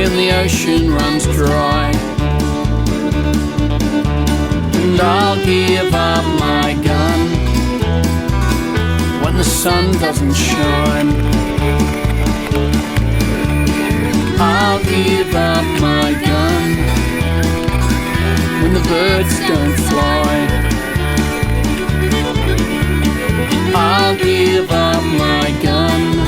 when the ocean runs dry. And I'll give up my gun when the sun doesn't shine. I'll give up my gun when the birds don't fly. I'll give up my gun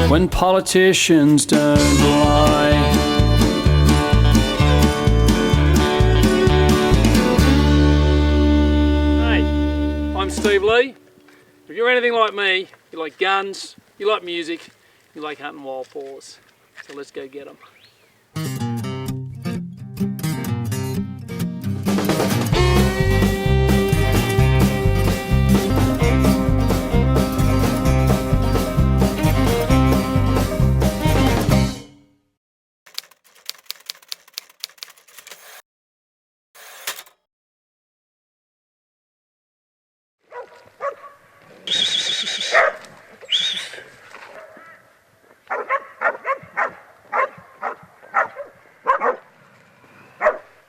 when politicians don't lie. Hey, I'm Steve Lee. If you're anything like me, you like guns, you like music, you like hunting wild boars. So let's go get them.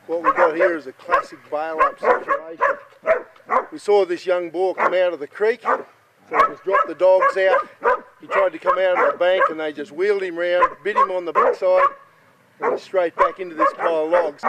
What we've got here is a classic bail-up situation. We saw this young boar come out of the creek, so we just dropped the dogs out. He tried to come out of the bank and they just wheeled him round, bit him on the backside, and he's straight back into this pile of logs.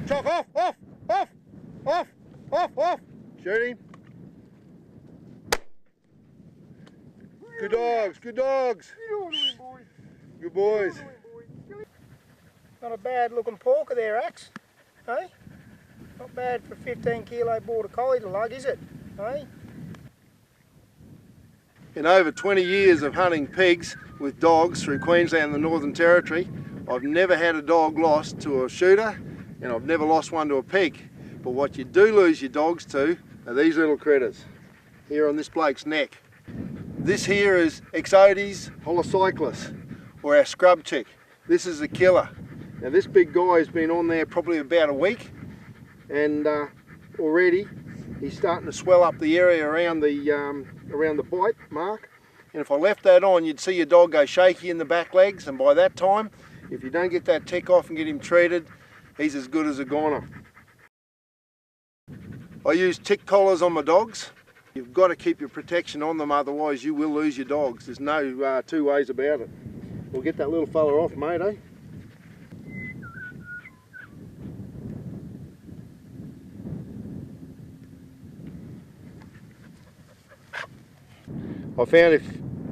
Chalk, off! Shoot him. Good dogs. Good boys. Not a bad looking porker there, Axe. Hey? Not bad for a 15 kilo Border Collie to lug, is it? Hey? In over 20 years of hunting pigs with dogs through Queensland and the Northern Territory, I've never had a dog lost to a shooter, and I've never lost one to a pig. But what you do lose your dogs to are these little critters here on this bloke's neck. This here is Exodes holocyclus, or our scrub chick. This is a killer. Now this big guy has been on there probably about a week, and already he's starting to swell up the area around the bite mark. And if I left that on, you'd see your dog go shaky in the back legs, and by that time, if you don't get that tick off and get him treated, he's as good as a goner. I use tick collars on my dogs. You've got to keep your protection on them, otherwise you will lose your dogs. There's no two ways about it. We'll get that little fella off, mate, eh? I found if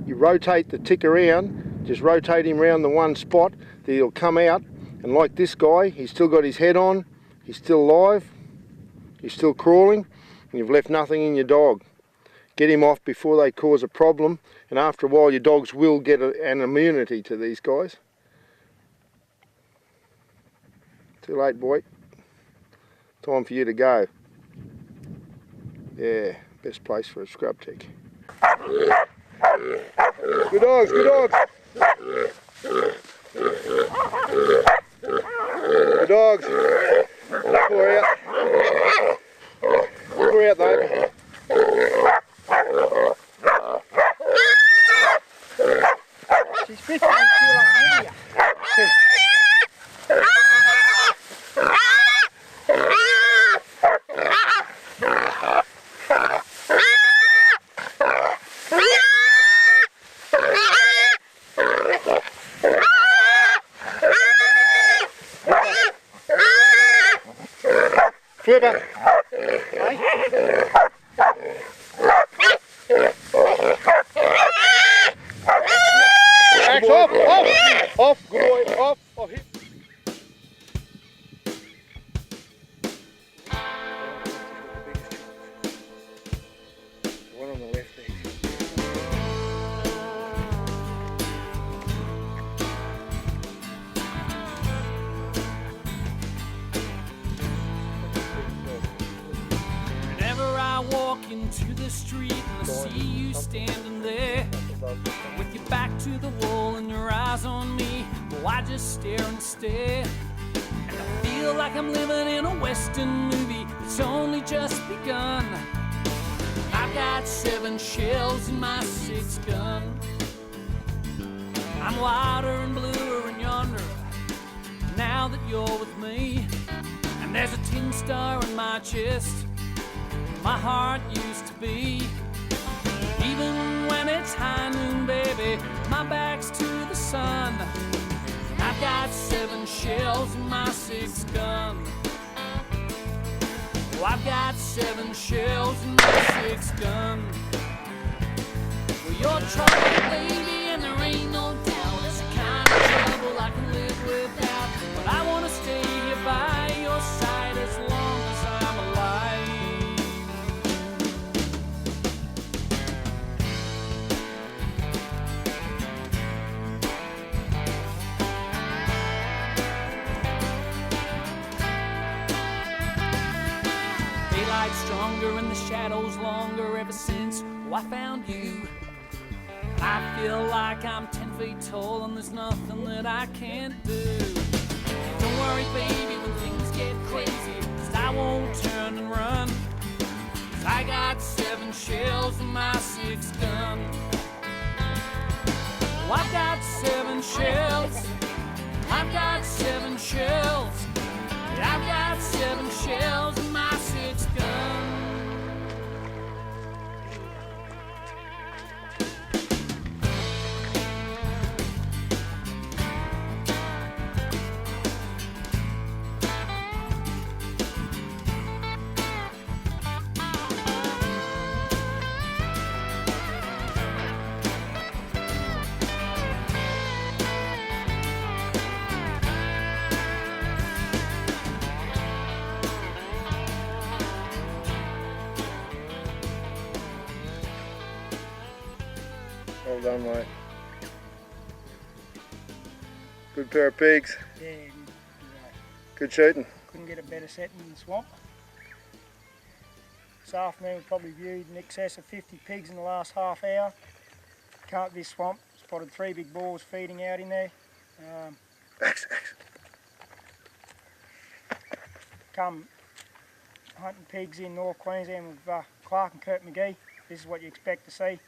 you rotate the tick around, just rotate him around the one spot, that he'll come out. And like this guy, he's still got his head on, he's still alive, he's still crawling, and you've left nothing in your dog. Get him off before they cause a problem, and after a while your dogs will get an immunity to these guys. Too late, boy. Time for you to go. Yeah, best place for a scrub tick. Good dogs, good dogs. Good dogs. Pour out. Pour out though. She's 15 kilos heavier. Flipper. Axe off, off, good boy, off, hit. One on the left there. walk into the street and I see you standing there with your back to the wall and your eyes on me, well, I just stare and stare. And I feel like I'm living in a western movie that's only just begun. I've got 7 shells in my 6 gun. I'm wider and bluer and yonder now that you're with me. And there's a tin star in my chest my heart used to be. Even when it's high noon, baby, my back's to the sun. I've got 7 shells in my 6 gun. Oh, I've got 7 shells in my 6 gun. Well, you're trouble, baby, and there ain't no doubt. It's the kind of trouble I can live without. But I wanna stay here by your side as long as I'm alive. Daylight's stronger and the shadows longer ever since I found you. I feel like I'm 10 feet tall and there's nothing that I can't do. Don't worry, baby, when things get crazy, 'cause I won't turn and run. 'Cause I got 7 shells in my 6 gun. Oh, I've got 7 shells. I've got 7 shells. I've got 7 shells in my 6 gun. Well done, mate. Good pair of pigs. Yeah, Good shooting. couldn't get a better setting in the swamp. This afternoon we probably viewed in excess of 50 pigs in the last half hour. Can't this swamp. Spotted 3 big boars feeding out in there. Come hunting pigs in North Queensland with Clark and Kurt McGhie. This is what you expect to see.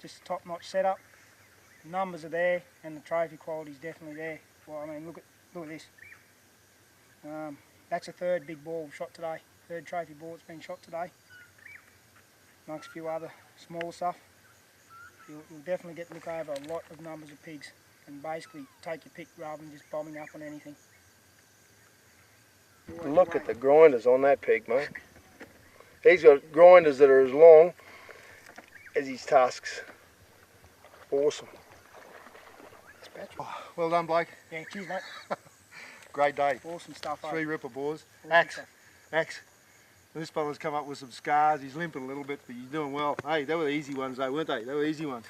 Just a top-notch setup. The numbers are there, and the trophy quality is definitely there. Well, I mean, look at this. That's a 3rd big boar we've shot today. 3rd trophy boar that's been shot today, amongst a few other small stuff. You'll definitely get to look over a lot of numbers of pigs, and basically take your pick rather than just bombing up on anything. Look at the grinders on that pig, mate. He's got grinders that are as long as his tusks. Awesome. Oh, well done, Blake. Yeah, cheers, mate. Great day. Awesome stuff. 3 ripper boars. Awesome Axe. stuff. Axe. This fella's come up with some scars. He's limping a little bit, but he's doing well. Hey, they were the easy ones though, weren't they? They were easy ones.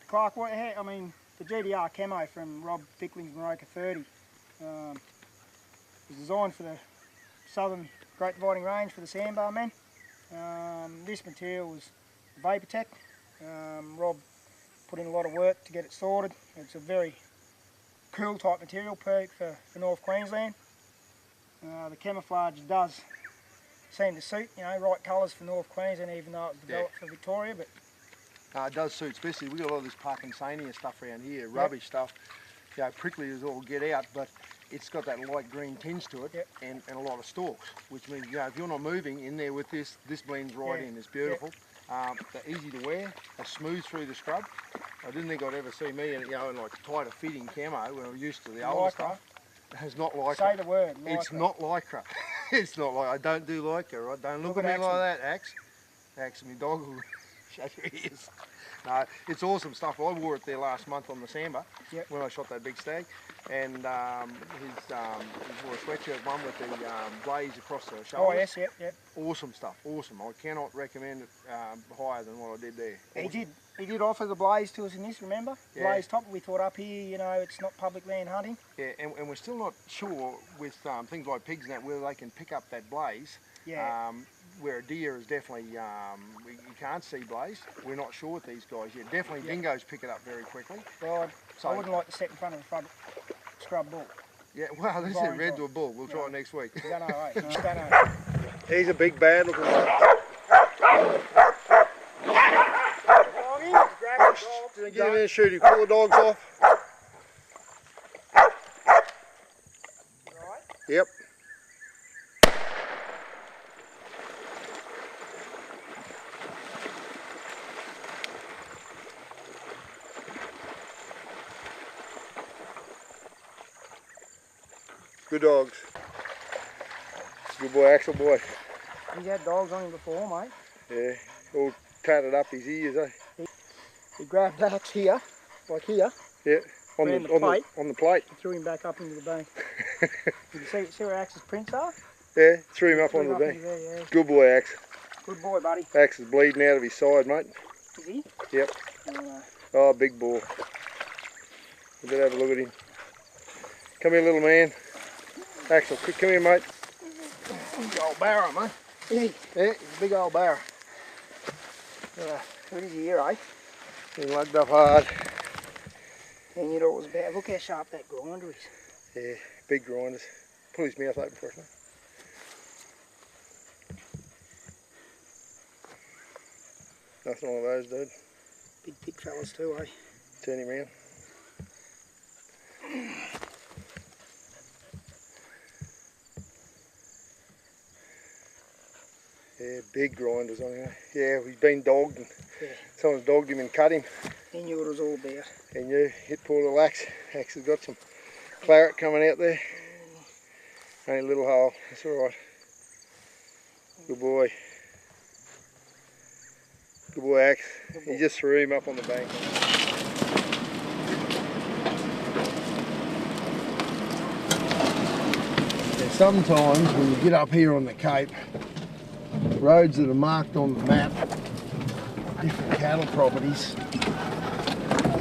Clark, I mean, the GDR camo from Rob Fickling's Maroka 30 was designed for the southern Great Dividing Range for the sandbar men. This material was Vaportech. Rob put in a lot of work to get it sorted. It's a very cool type material, perfect for North Queensland. The camouflage does seem to suit, you know, right colours for North Queensland, even though it's developed for Victoria. But It does suit, especially we've got a lot of this Parkinsonian stuff around here, rubbish stuff. You know, prickly as all get out, but it's got that light green tinge to it, and a lot of stalks, which means, you know, if you're not moving in there with this blends right in. It's beautiful. They're easy to wear. They're smooth through the scrub. I didn't think I'd ever see me in, you know, in like tighter fitting camo when I was used to the older stuff. It's not lycra. say the word. Lycra. It's not lycra. It's not like I don't do lycra. Right? Don't look at me like that, Axe. Axe, my dog will shut your ears. No, it's awesome stuff. I wore it there last month on the Samba when I shot that big stag, and he wore a sweatshirt one with the blaze across the shoulders. Oh yes, yep. Awesome stuff, awesome. I cannot recommend it higher than what I did there. Awesome. He did offer the blaze to us in this, remember? Yeah. Blaze top, we thought up here, you know, it's not public land hunting. Yeah, and we're still not sure with things like pigs and that whether they can pick up that blaze. Yeah. Where a deer is definitely, you can't see blaze. We're not sure with these guys yet. Definitely dingoes pick it up very quickly. Well, I wouldn't like to sit in front of a scrub bull. Yeah, well, this is red to a bull. We'll try it next week. I don't know, right? No, I don't know. He's a big bad looking one. Get him in and shoot him. Pull the dogs off. Yep. Good dogs. Good boy, Axel boy. He's had dogs on him before, mate. Yeah, all tatted up his ears, eh? He grabbed Axe here, like here. Yeah, on Ran the the plate. on the plate. And threw him back up into the bank. You see where Axe's prints are? Yeah, threw him up Threw onto him the up bank. into there, yeah. Good boy, Axe. Good boy, buddy. Axe is bleeding out of his side, mate. Is he? Yep. No. Oh, big ball. You better have a look at him. Come here, little man. Axel, come here, mate. Big old barrow, mate. Is he? Yeah, he's a big old barrow. What is he here, eh? He's lugged up hard. And you know what it was about. Look how sharp that grinder is. Yeah, big grinders. Pull his mouth open first, mate. Nothing on those, dude. Big thick fellas too, eh? Turn him round. Yeah, big grinders on him. Yeah, he's been dogged and someone's dogged him and cut him. He knew what it was all about. He knew. Hit poor little Axe. Axe has got some claret coming out there. Only a little hole. That's alright. Good boy. Good boy, Axe. He just threw him up on the bank. Yeah, sometimes when you get up here on the Cape, roads that are marked on the map, different cattle properties,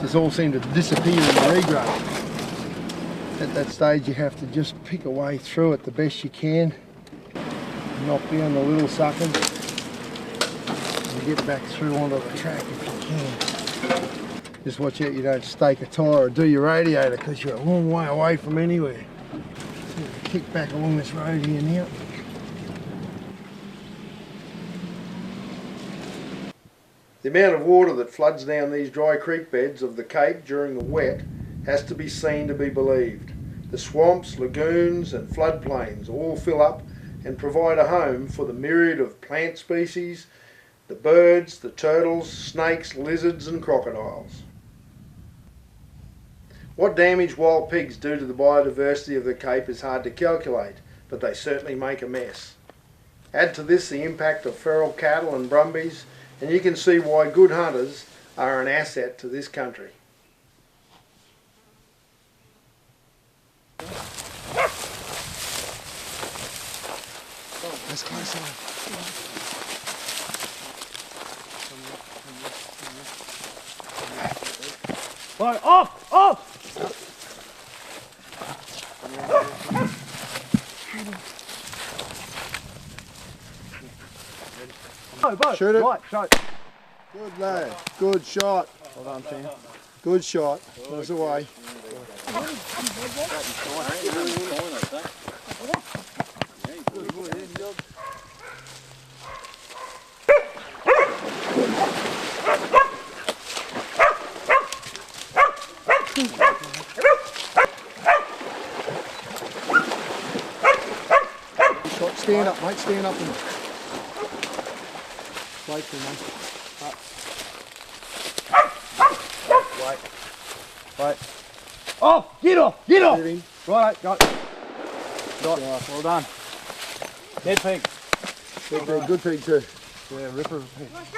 just all seem to disappear in the regrowth. At that stage you have to just pick a way through it the best you can, knock down the little suckers and get back through onto the track if you can. Just watch out you don't stake a tyre or do your radiator because you're a long way away from anywhere. So you kick back along this road here now. The amount of water that floods down these dry creek beds of the Cape during the wet has to be seen to be believed. The swamps, lagoons and floodplains all fill up and provide a home for the myriad of plant species, the birds, the turtles, snakes, lizards and crocodiles. What damage wild pigs do to the biodiversity of the Cape is hard to calculate, but they certainly make a mess. Add to this the impact of feral cattle and brumbies, and you can see why good hunters are an asset to this country. That's close enough. Right, off! Off! Shoot it. Right, shoot. Good lad. Good shot. Well done, Tim. Good shot. That's away. Stand up, mate. Stand up and wait for him, mate. Wait. Wait. Off! Get off! Get off! Get him. Right, got. Got. Well done. Dead pig. Good pig too. Yeah, ripper.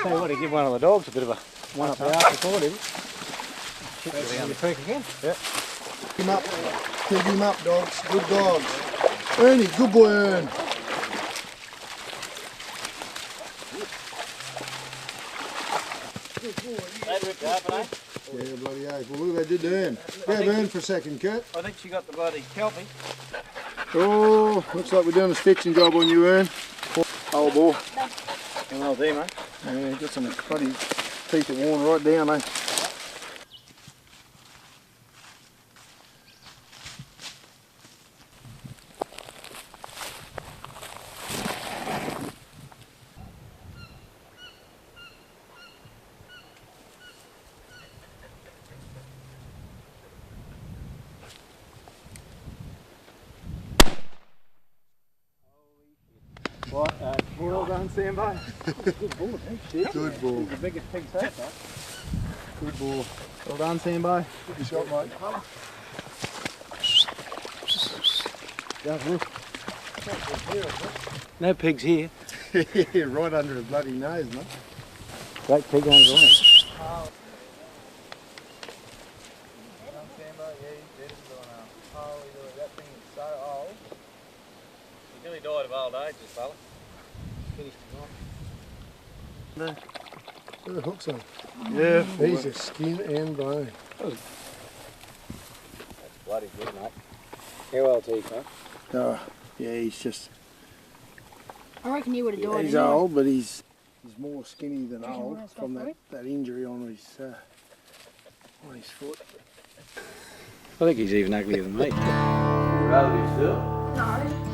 Tell you what, he give one of the dogs a bit of a one up the arse before, did he? Shit, down the creek again. Yep. Pick him up. Pick him up, dogs. Good dogs. Ernie, good boy, Ern. They ripped up, eh? Yeah, bloody oath. Well, look what they did to Ern. Grab Ern for a second, Kurt. I think she got the bloody kelpie. Oh, looks like we're doing a stitching job on you, Ern. Old boy. Well, there, mate. Yeah, got some bloody teeth are worn right down, eh? What? Well done, Sambo. Good ball, big shit. Good ball. The biggest pig so far. Good ball. Well done, Sambo. Good shot, mate. No pigs here. Yeah, right under his bloody nose, mate. Great pig on his line. He nearly died of old age, this fella. Finished his life. Where the hook's on? Yeah. He's a skin and bone. That's bloody good, mate. How old's he, mate? Oh, yeah, he's just... I reckon you would have died. He's anyway. old, but he's more skinny than Reckon you old wanna from stop that injury on his foot. I think he's even uglier than me. You'd rather be still? No.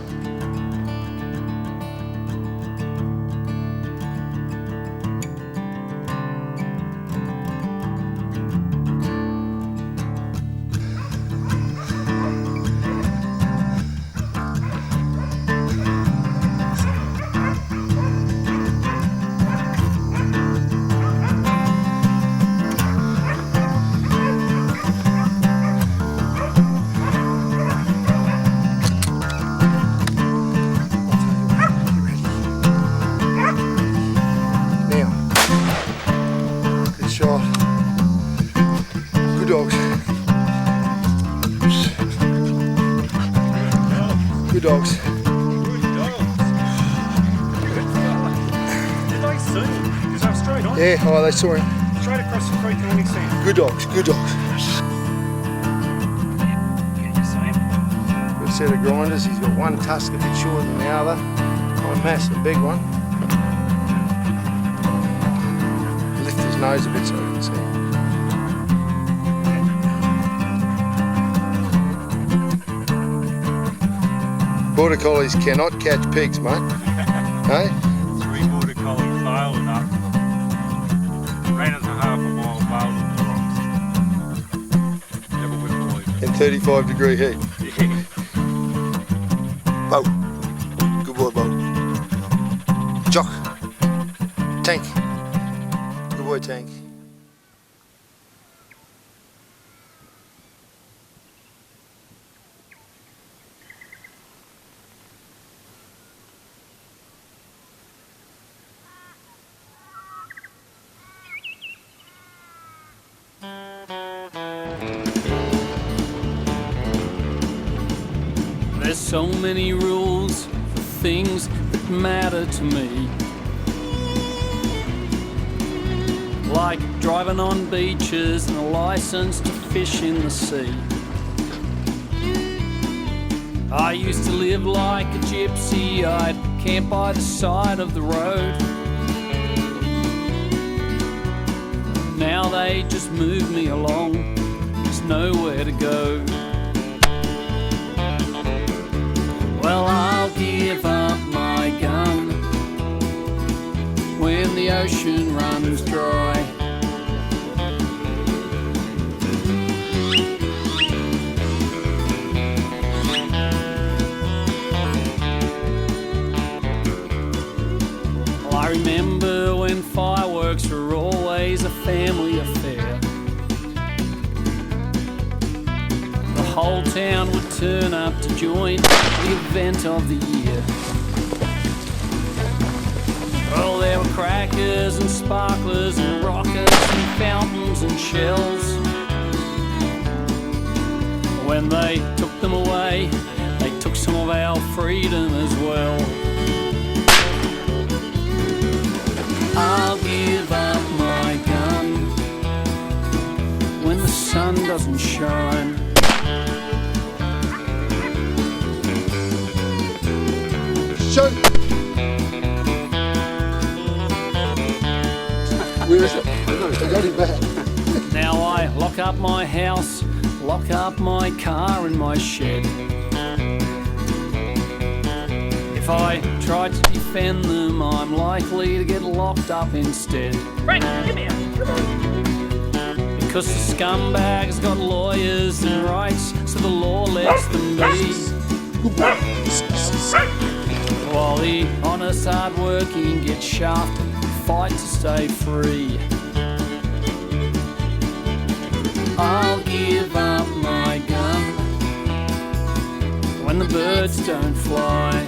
Shot. Good dogs. Good dogs. Did I see him? Because I'm straight on. Yeah, oh, they saw him. Straight across the creek and when he seen him. Good dogs, good dogs. Can you see him? Good set of grinders. He's got one tusk a bit shorter than the other. One massive big one. Lift his nose a bit so I can see. Border Collies cannot catch pigs, mate. Hey? 3 Border Collies bailed up. Ran us a half a mile bailed on the rocks. Never would believe it. In 35-degree heat. Bo. Good boy, Bo. Jock. Tank. Good boy, Tank. There's so many rules for things that matter to me. Like driving on beaches and a license to fish in the sea. I used to live like a gypsy, I'd camp by the side of the road. Now they just move me along, there's nowhere to go. Well, I'll give up my gun when the ocean runs dry. Well, I remember when fireworks were always a family affair. The whole town would turn up to join the event of the year. Well, there were crackers and sparklers and rockets and fountains and shells. When they took them away, they took some of our freedom as well. I'll give up my gun when the sun doesn't shine. Shoot! Where is it? I got him back. Now I lock up my house, lock up my car and my shed. If I try to defend them, I'm likely to get locked up instead. Frank, come here. Come on. Because the scumbags got lawyers and rights, so the law lets them be. While the honest, hard-working get shafted, fight to stay free. I'll give up my gun when the birds don't fly.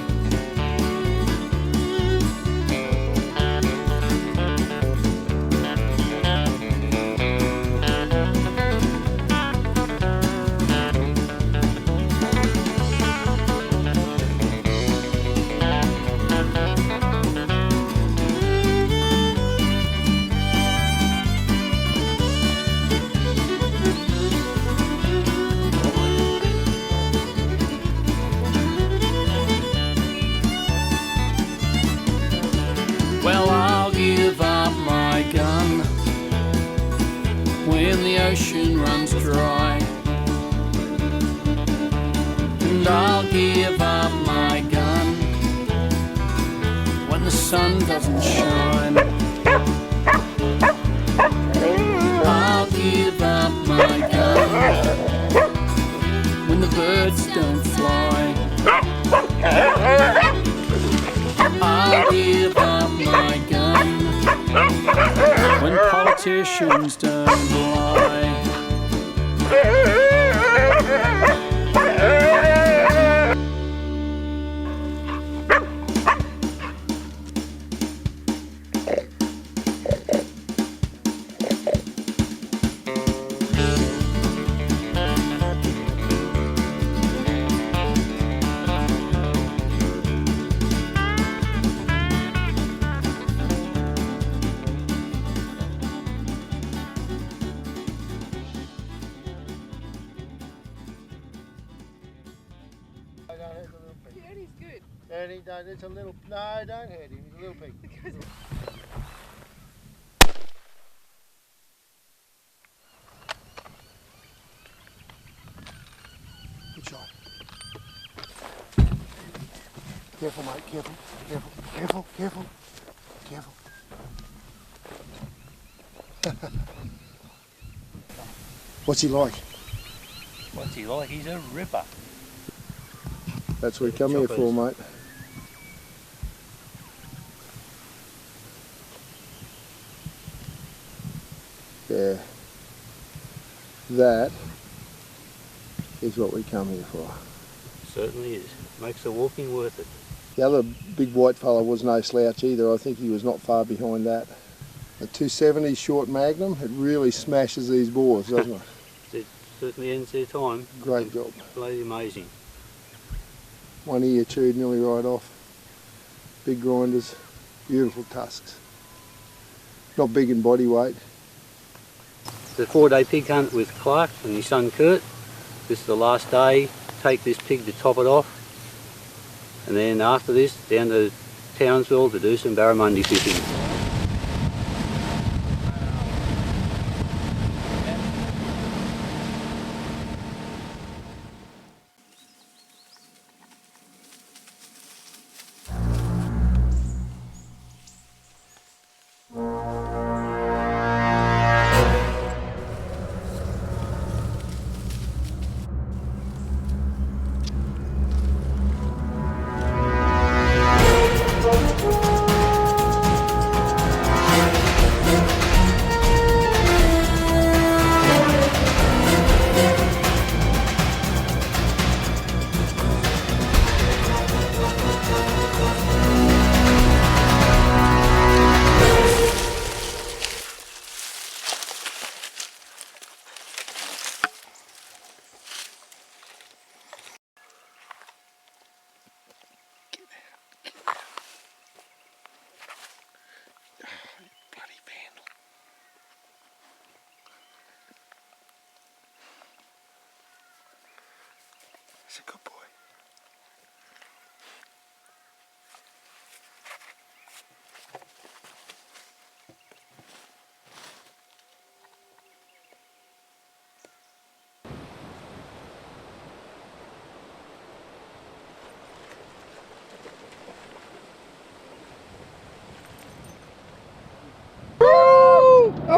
Well, I'll give up my gun when the ocean runs dry. And I'll give up my gun when the sun doesn't shine. I'll give up my gun when the birds don't fly. I'll give up my gun when politicians don't lie. Daddy's good. Daddy, don't, it's a little, no, don't hurt him, he's a little pig. Good shot. Careful, mate, careful, careful, careful, careful, careful. What's he like? What's he like? He's a ripper. That's what we come here for, mate. Yeah. That is what we come here for. Certainly is. Makes the walking worth it. The other big white fella was no slouch either. I think he was not far behind that. A 270 short Magnum, it really smashes these boars, doesn't it? It certainly ends their time. Great job. Bloody amazing. One ear chewed nearly right off. Big grinders, beautiful tusks. Not big in body weight. The 4-day pig hunt with Clark and his son Kurt. This is the last day. Take this pig to top it off. And then after this, down to Townsville to do some barramundi fishing.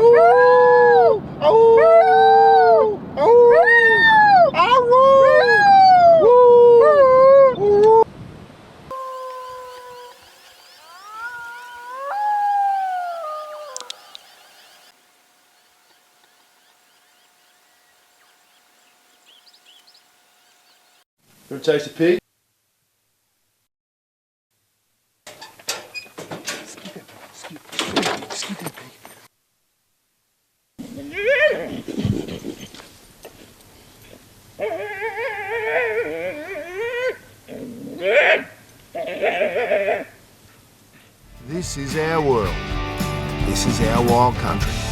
Oh! Oh! Oh! Oh! You want to taste a pig? This is our world. This is our wild country.